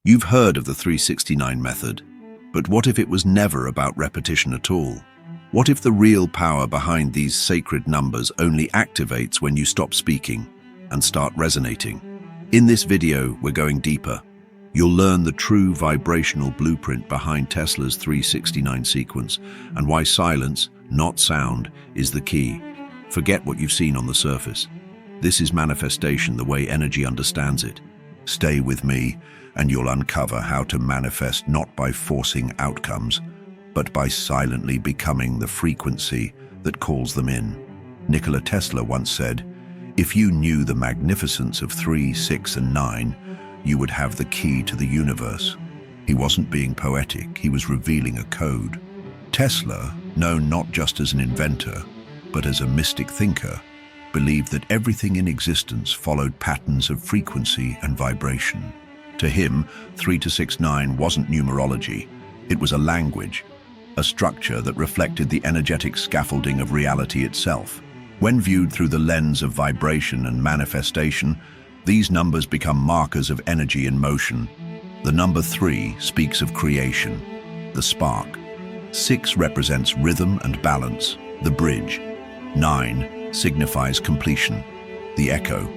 You've heard of the 369 method, but what if it was never about repetition at all? What if the real power behind these sacred numbers only activates when you stop speaking and start resonating? In this video, we're going deeper. You'll learn the true vibrational blueprint behind Tesla's 369 sequence and why silence, not sound, is the key. Forget what you've seen on the surface. This is manifestation the way energy understands it. Stay with me, and you'll uncover how to manifest not by forcing outcomes, but by silently becoming the frequency that calls them in. Nikola Tesla once said, "If you knew the magnificence of 3, 6, and 9, you would have the key to the universe." He wasn't being poetic, he was revealing a code. Tesla, known not just as an inventor, but as a mystic thinker, believed that everything in existence followed patterns of frequency and vibration. To him, 3 to 6, 9 wasn't numerology, it was a language, a structure that reflected the energetic scaffolding of reality itself. When viewed through the lens of vibration and manifestation, these numbers become markers of energy in motion. The number 3 speaks of creation, the spark. 6 represents rhythm and balance, the bridge. 9 signifies completion, the echo.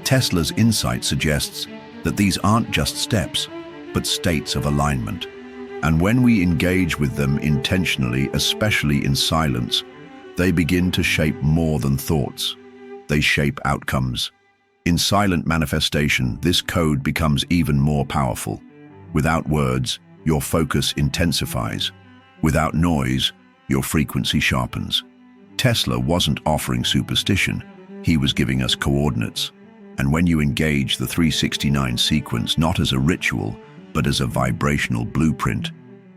Tesla's insight suggests that these aren't just steps, but states of alignment. And when we engage with them intentionally, especially in silence, they begin to shape more than thoughts. They shape outcomes. In silent manifestation, this code becomes even more powerful. Without words, your focus intensifies. Without noise, your frequency sharpens. Tesla wasn't offering superstition, he was giving us coordinates. And when you engage the 369 sequence not as a ritual, but as a vibrational blueprint,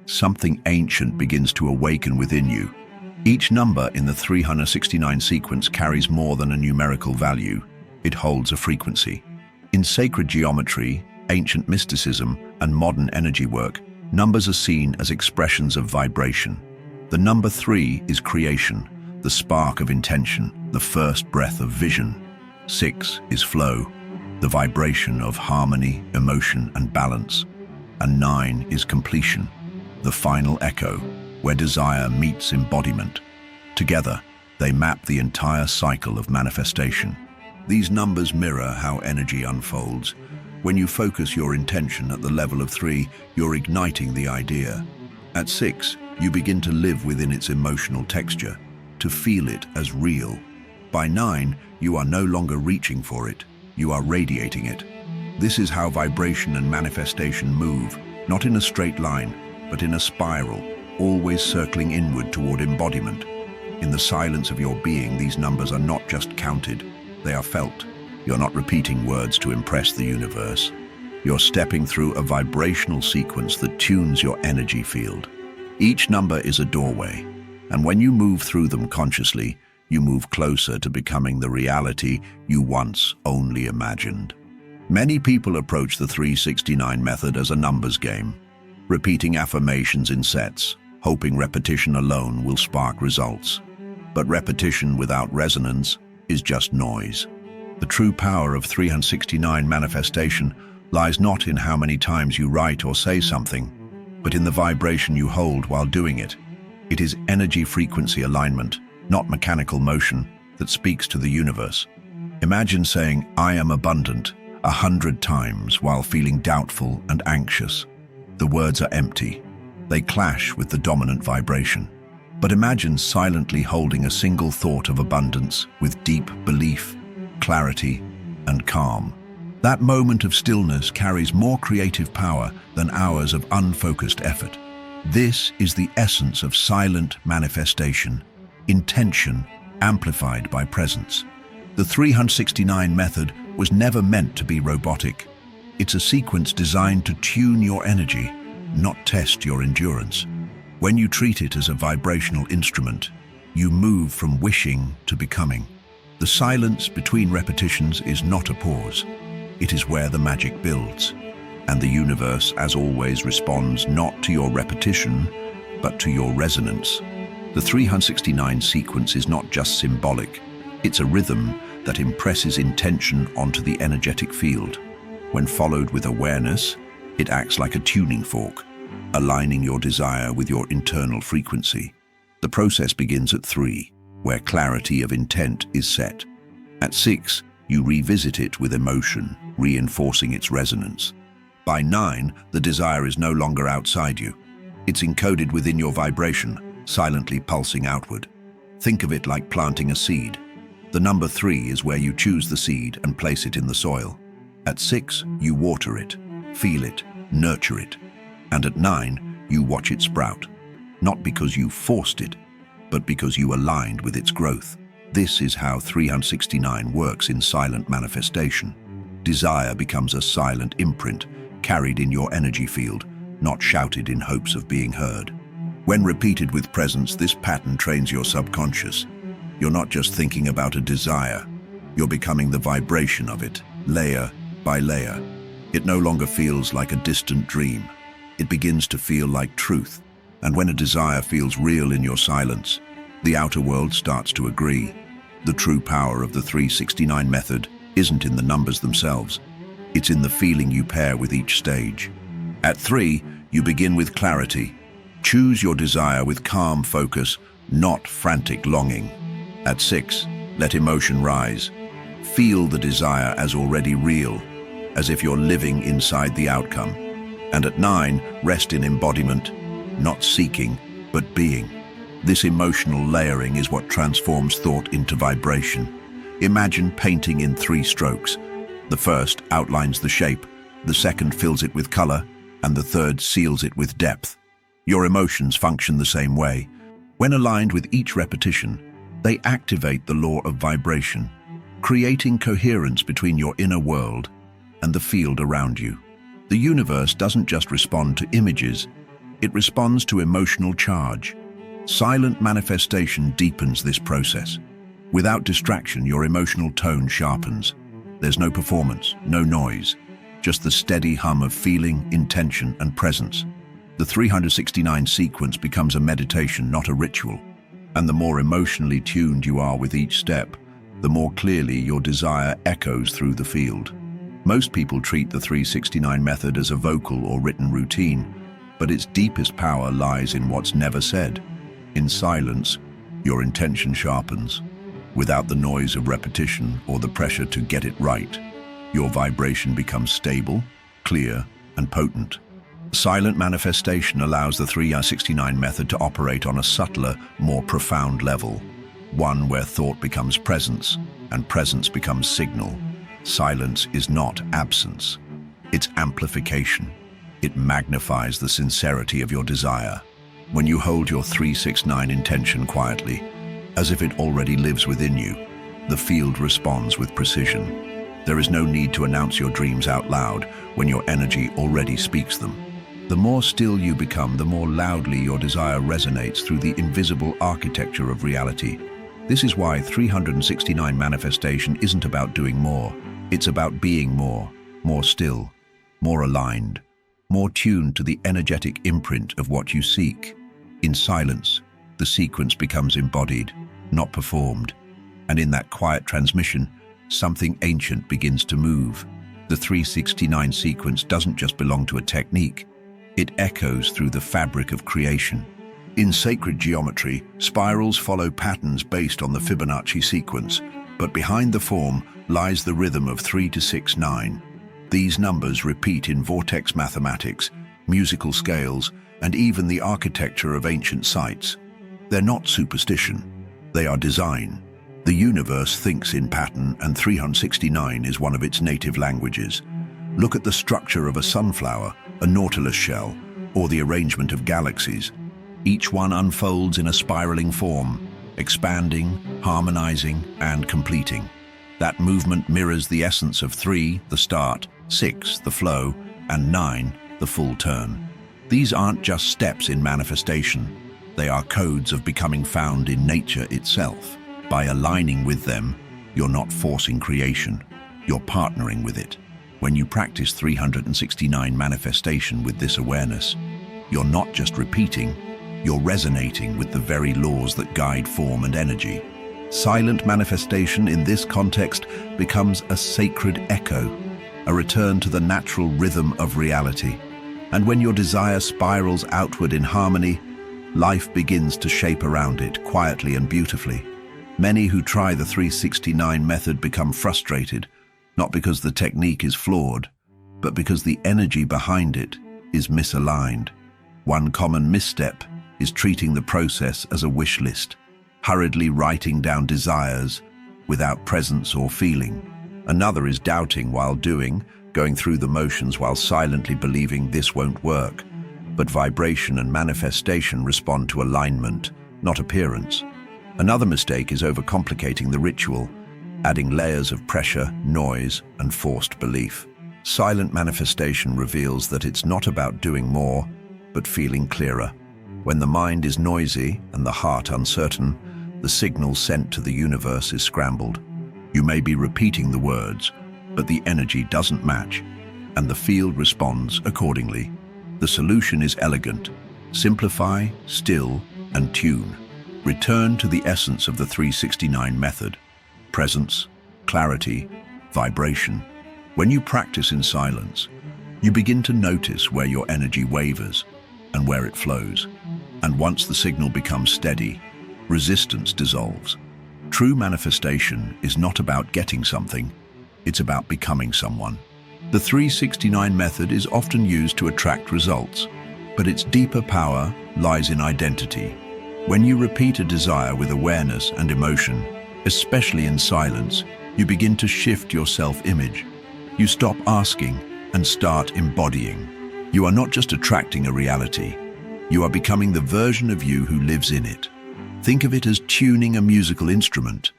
something ancient begins to awaken within you. Each number in the 369 sequence carries more than a numerical value. It holds a frequency. In sacred geometry, ancient mysticism, and modern energy work, numbers are seen as expressions of vibration. The number 3 is creation, the spark of intention, the first breath of vision. 6 is flow, the vibration of harmony, emotion, and balance. And 9 is completion, the final echo, where desire meets embodiment. Together, they map the entire cycle of manifestation. These numbers mirror how energy unfolds. When you focus your intention at the level of 3, you're igniting the idea. At 6, you begin to live within its emotional texture, to feel it as real. By 9, you are no longer reaching for it, you are radiating it. This is how vibration and manifestation move, not in a straight line, but in a spiral, always circling inward toward embodiment. In the silence of your being, these numbers are not just counted, they are felt. You're not repeating words to impress the universe. You're stepping through a vibrational sequence that tunes your energy field. Each number is a doorway, and when you move through them consciously, you move closer to becoming the reality you once only imagined. Many people approach the 369 method as a numbers game, repeating affirmations in sets, hoping repetition alone will spark results. But repetition without resonance is just noise. The true power of 369 manifestation lies not in how many times you write or say something, but in the vibration you hold while doing it. It is energy-frequency alignment, not mechanical motion, that speaks to the universe. Imagine saying, "I am abundant," 100 times while feeling doubtful and anxious. The words are empty. They clash with the dominant vibration. But imagine silently holding a single thought of abundance with deep belief, clarity, and calm. That moment of stillness carries more creative power than hours of unfocused effort. This is the essence of silent manifestation. Intention amplified by presence. The 369 method was never meant to be robotic. It's a sequence designed to tune your energy, not test your endurance. When you treat it as a vibrational instrument, you move from wishing to becoming. The silence between repetitions is not a pause. It is where the magic builds. And the universe, as always, responds not to your repetition, but to your resonance. The 369 sequence is not just symbolic, it's a rhythm that impresses intention onto the energetic field. When followed with awareness, It acts like a tuning fork, aligning your desire with your internal frequency. The process begins at 3, where clarity of intent is set. At 6, you revisit it with emotion, reinforcing its resonance. By 9, the desire is no longer outside you. It's encoded within your vibration, silently pulsing outward. Think of it like planting a seed. The number 3 is where you choose the seed and place it in the soil. At 6, you water it, feel it, nurture it. And at 9, you watch it sprout. Not because you forced it, but because you aligned with its growth. This is how 369 works in silent manifestation. Desire becomes a silent imprint, carried in your energy field, not shouted in hopes of being heard. When repeated with presence, this pattern trains your subconscious. You're not just thinking about a desire, you're becoming the vibration of it, layer by layer. It no longer feels like a distant dream. It begins to feel like truth. And when a desire feels real in your silence, the outer world starts to agree. The true power of the 369 method isn't in the numbers themselves. It's in the feeling you pair with each stage. At 3, you begin with clarity. Choose your desire with calm focus, not frantic longing. At 6, let emotion rise. Feel the desire as already real, as if you're living inside the outcome. And at 9, rest in embodiment, not seeking, but being. This emotional layering is what transforms thought into vibration. Imagine painting in 3 strokes. The first outlines the shape, the second fills it with color, and the third seals it with depth. Your emotions function the same way. When aligned with each repetition, they activate the law of vibration, creating coherence between your inner world and the field around you. The universe doesn't just respond to images, it responds to emotional charge. Silent manifestation deepens this process. Without distraction, your emotional tone sharpens. There's no performance, no noise, just the steady hum of feeling, intention, and presence. The 369 sequence becomes a meditation, not a ritual. And the more emotionally tuned you are with each step, the more clearly your desire echoes through the field. Most people treat the 369 method as a vocal or written routine, but its deepest power lies in what's never said. In silence, your intention sharpens. Without the noise of repetition or the pressure to get it right, your vibration becomes stable, clear, and potent. Silent manifestation allows the 369 method to operate on a subtler, more profound level, one where thought becomes presence and presence becomes signal. Silence is not absence, it's amplification. It magnifies the sincerity of your desire. When you hold your 369 intention quietly, as if it already lives within you, the field responds with precision. There is no need to announce your dreams out loud when your energy already speaks them. The more still you become, the more loudly your desire resonates through the invisible architecture of reality. This is why 369 manifestation isn't about doing more. It's about being more still, more aligned, more tuned to the energetic imprint of what you seek. In silence, the sequence becomes embodied, not performed. And in that quiet transmission, something ancient begins to move. The 369 sequence doesn't just belong to a technique. It echoes through the fabric of creation. In sacred geometry, spirals follow patterns based on the Fibonacci sequence, but behind the form lies the rhythm of 3 to 6, 9. These numbers repeat in vortex mathematics, musical scales, and even the architecture of ancient sites. They're not superstition, they are design. The universe thinks in pattern, and 369 is one of its native languages. Look at the structure of a sunflower, a nautilus shell, or the arrangement of galaxies. Each one unfolds in a spiraling form, expanding, harmonizing, and completing. That movement mirrors the essence of 3, the start, 6, the flow, and 9, the full turn. These aren't just steps in manifestation. They are codes of becoming found in nature itself. By aligning with them, you're not forcing creation, you're partnering with it. When you practice 369 manifestation with this awareness, you're not just repeating, you're resonating with the very laws that guide form and energy. Silent manifestation in this context becomes a sacred echo, a return to the natural rhythm of reality. And when your desire spirals outward in harmony, life begins to shape around it quietly and beautifully. Many who try the 369 method become frustrated, not because the technique is flawed, but because the energy behind it is misaligned. One common misstep is treating the process as a wish list, hurriedly writing down desires without presence or feeling. Another is doubting while doing, going through the motions while silently believing this won't work. But vibration and manifestation respond to alignment, not appearance. Another mistake is overcomplicating the ritual, adding layers of pressure, noise, and forced belief. Silent manifestation reveals that it's not about doing more, but feeling clearer. When the mind is noisy and the heart uncertain, the signal sent to the universe is scrambled. You may be repeating the words, but the energy doesn't match, and the field responds accordingly. The solution is elegant. Simplify, still, and tune. Return to the essence of the 369 method. Presence, clarity, vibration. When you practice in silence, you begin to notice where your energy wavers and where it flows. And once the signal becomes steady, resistance dissolves. True manifestation is not about getting something, it's about becoming someone. The 369 method is often used to attract results, but its deeper power lies in identity. When you repeat a desire with awareness and emotion, especially in silence, you begin to shift your self-image. You stop asking and start embodying. You are not just attracting a reality, you are becoming the version of you who lives in it. Think of it as tuning a musical instrument.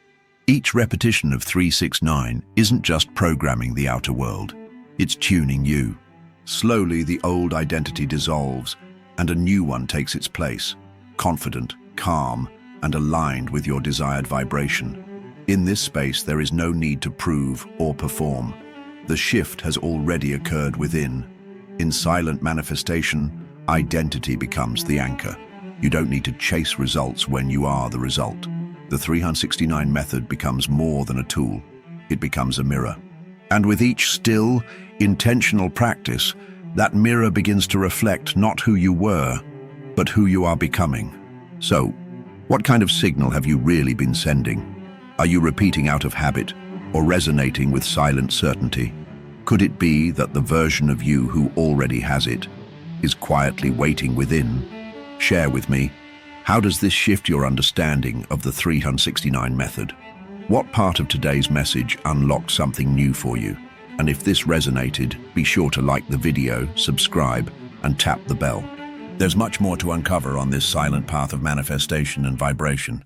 Each repetition of 369 isn't just programming the outer world, it's tuning you. Slowly, the old identity dissolves and a new one takes its place, confident, calm, and aligned with your desired vibration. In this space, there is no need to prove or perform. The shift has already occurred within. In silent manifestation, identity becomes the anchor. You don't need to chase results when you are the result. The 369 method becomes more than a tool. It becomes a mirror. And with each still, intentional practice, that mirror begins to reflect not who you were, but who you are becoming. So, what kind of signal have you really been sending? Are you repeating out of habit or resonating with silent certainty? Could it be that the version of you who already has it is quietly waiting within? Share with me, how does this shift your understanding of the 369 method? What part of today's message unlocked something new for you? And if this resonated, be sure to like the video, subscribe, and tap the bell. There's much more to uncover on this silent path of manifestation and vibration.